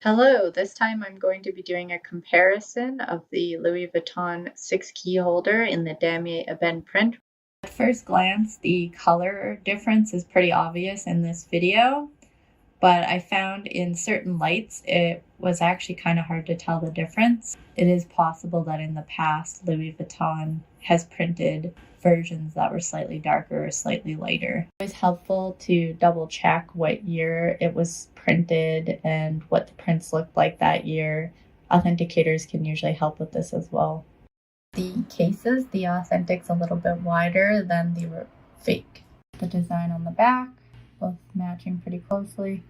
Hello, this time I'm going to be doing a comparison of the Louis Vuitton 6-key holder in the Damier Ebene print. At first glance, the color difference is pretty obvious in this video, but I found in certain lights it was actually kind of hard to tell the difference. It is possible that in the past Louis Vuitton has printed versions that were slightly darker or slightly lighter. It was helpful to double check what year it was printed and what the prints looked like that year. Authenticators can usually help with this as well. The cases, the authentic's a little bit wider than the fake. The design on the back, both matching pretty closely.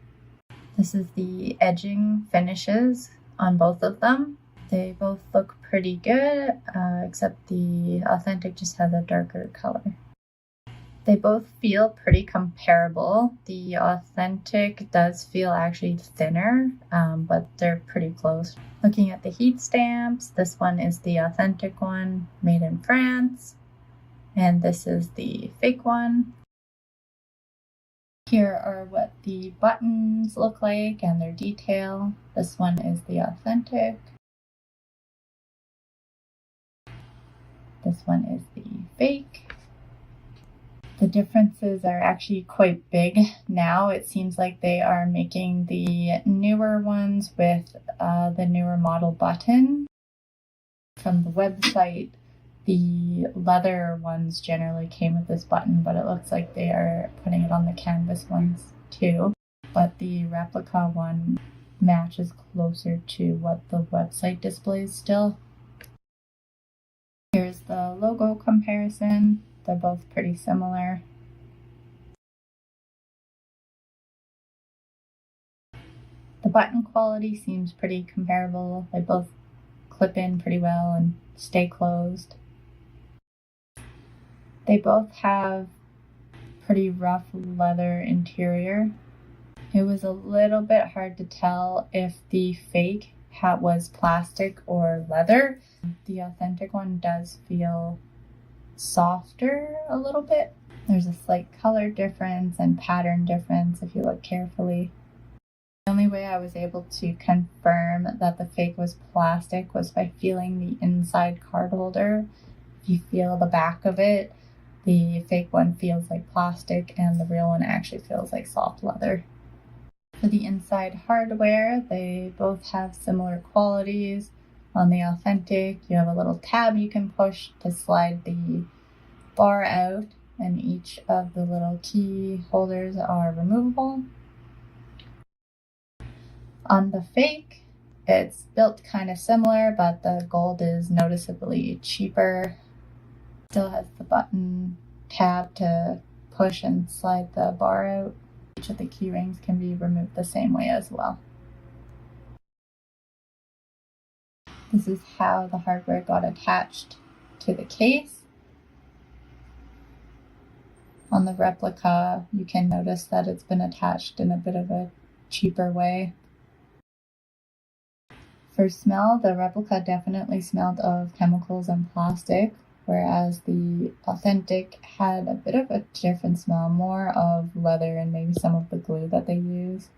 This is the edging finishes on both of them. They both look pretty good, except the authentic just has a darker color. They both feel pretty comparable. The authentic does feel actually thinner, but they're pretty close. Looking at the heat stamps, this one is the authentic one, made in France, and this is the fake one. Here are what the buttons look like and their detail. This one is the authentic. This one is the fake. The differences are actually quite big now. It seems like they are making the newer ones with the newer model button. From the website, the leather ones generally came with this button, but it looks like they are putting it on the canvas ones too. But the replica one matches closer to what the website displays still. Here's the logo comparison. They're both pretty similar. The button quality seems pretty comparable. They both clip in pretty well and stay closed. They both have pretty rough leather interior. It was a little bit hard to tell if the fake hat was plastic or leather. The authentic one does feel softer a little bit. There's a slight color difference and pattern difference if you look carefully. The only way I was able to confirm that the fake was plastic was by feeling the inside card holder. If you feel the back of it, the fake one feels like plastic and the real one actually feels like soft leather. For the inside hardware, they both have similar qualities. On the authentic, you have a little tab you can push to slide the bar out, and each of the little key holders are removable. On the fake, it's built kind of similar, but the gold is noticeably cheaper. Still has the button tab to push and slide the bar out. Each of the key rings can be removed the same way as well. This is how the hardware got attached to the case. On the replica, you can notice that it's been attached in a bit of a cheaper way. For smell, the replica definitely smelled of chemicals and plastic, whereas the authentic had a bit of a different smell, more of leather and maybe some of the glue that they use.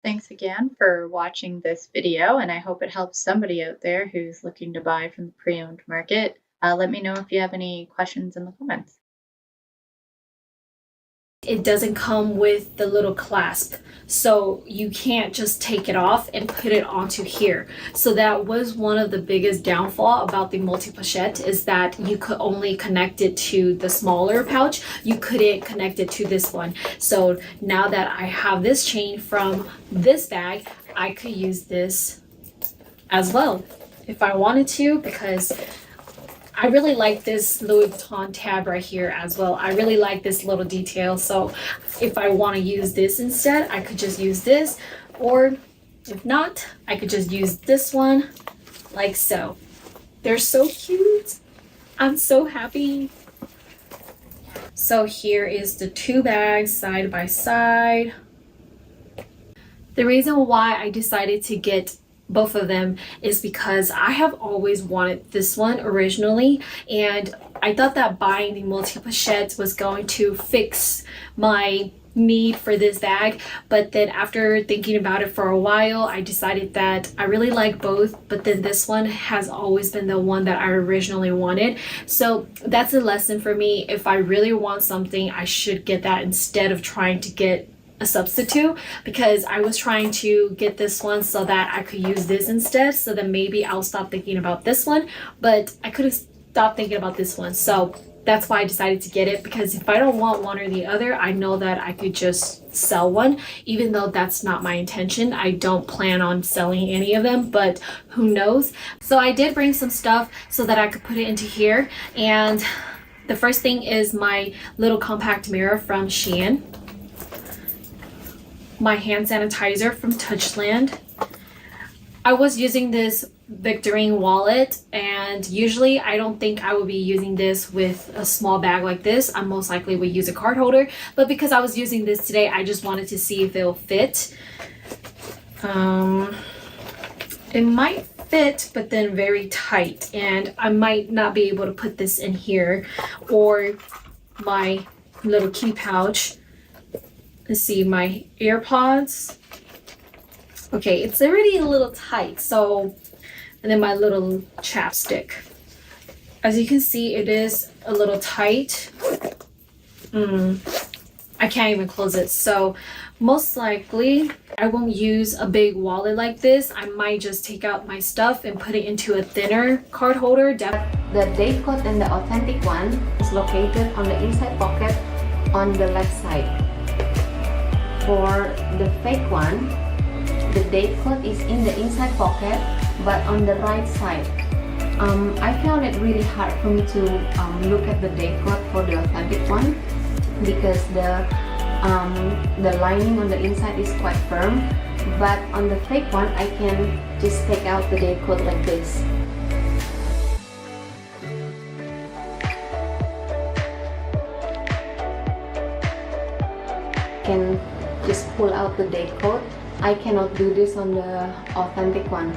Thanks again for watching this video, and I hope it helps somebody out there who's looking to buy from the pre-owned market. Let me know if you have any questions in the comments. It doesn't come with the little clasp, so you can't just take it off and put it onto here. So that was one of the biggest downfall about the multi-pochette, is that you could only connect it to the smaller pouch. You couldn't connect it to this one. So now that I have this chain from this bag, I could use this as well if I wanted to, because I really like this Louis Vuitton tab right here as well. I really like this little detail. So if I want to use this instead, I could just use this. Or if not, I could just use this one like so. They're so cute. I'm so happy. So here is the two bags side by side. The reason why I decided to get both of them is because I have always wanted this one originally, and I thought that buying the multi-pochette was going to fix my need for this bag, but then after thinking about it for a while, I decided that I really like both, but then this one has always been the one that I originally wanted. So that's a lesson for me. If I really want something, I should get that instead of trying to get a substitute, because I was trying to get this one so that I could use this instead, so then maybe I'll stop thinking about this one, but I could have stopped thinking about this one. So that's why I decided to get it, because if I don't want one or the other, I know that I could just sell one, even though that's not my intention. I don't plan on selling any of them, but who knows. So I did bring some stuff so that I could put it into here. And the first thing is my little compact mirror from Shein, my hand sanitizer from Touchland. I was using this Victorine wallet, and usually I don't think I would be using this with a small bag like this. I most likely would use a card holder, but because I was using this today, I just wanted to see if it'll fit. It might fit, but then very tight, and I might not be able to put this in here, or my little key pouch. Let's see, my AirPods. Okay, it's already a little tight, so, and then my little chapstick. As you can see, it is a little tight. I can't even close it. So most likely I won't use a big wallet like this. I might just take out my stuff and put it into a thinner card holder. The date code and the authentic one is located on the inside pocket on the left side. For the fake one, the date code is in the inside pocket but on the right side. I found it really hard for me to look at the date code for the authentic one, because the lining on the inside is quite firm, but on the fake one I can just take out the date code like this. Can just pull out the date code. I cannot do this on the authentic one.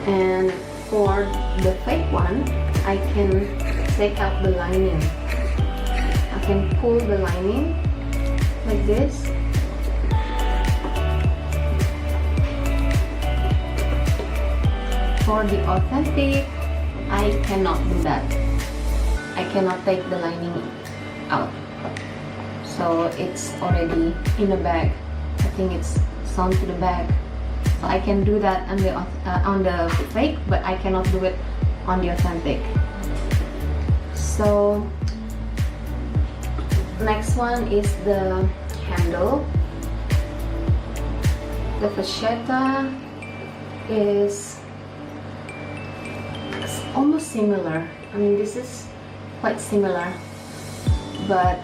And for the fake one, I can take out the lining. I can pull the lining like this. For the authentic, I cannot do that. I cannot take the lining out. So it's already in the bag. I think it's sewn to the bag. So I can do that on the fake, but I cannot do it on the authentic. So next one is the handle. The fascetta is almost similar. I mean, this is quite similar, but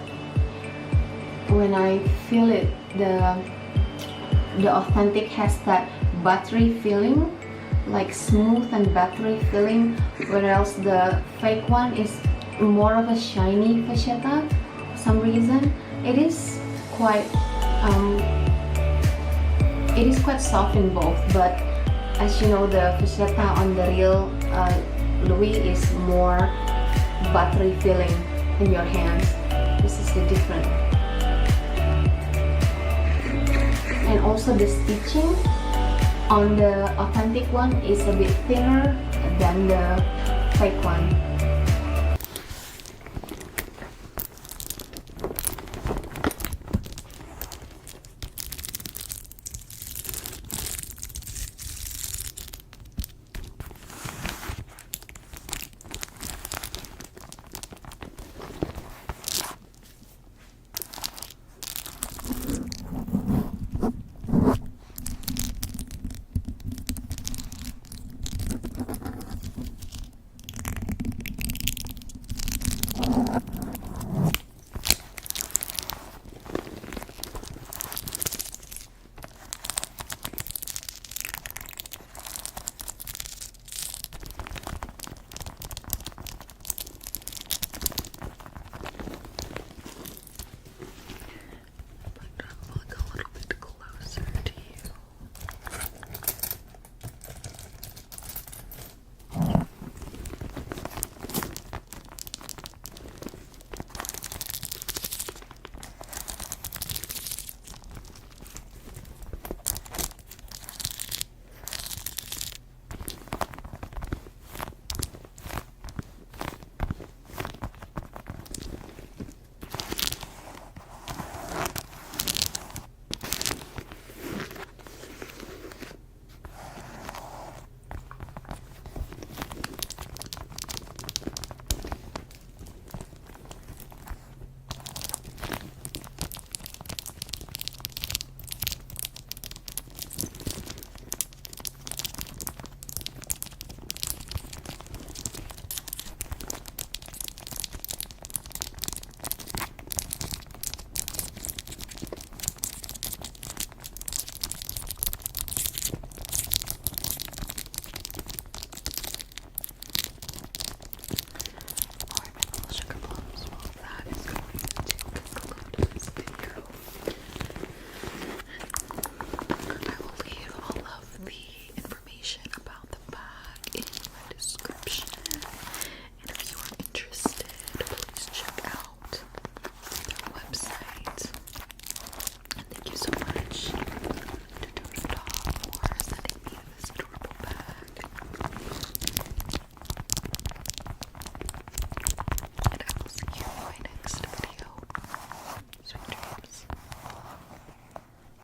when I feel it, the authentic has that buttery feeling, like smooth and buttery feeling, whereas the fake one is more of a shiny fascetta for some reason. It is quite soft in both, but as you know, the fascetta on the real Louis is more buttery feeling in your hands. This is the difference. And also the stitching on the authentic one is a bit thinner than the fake one.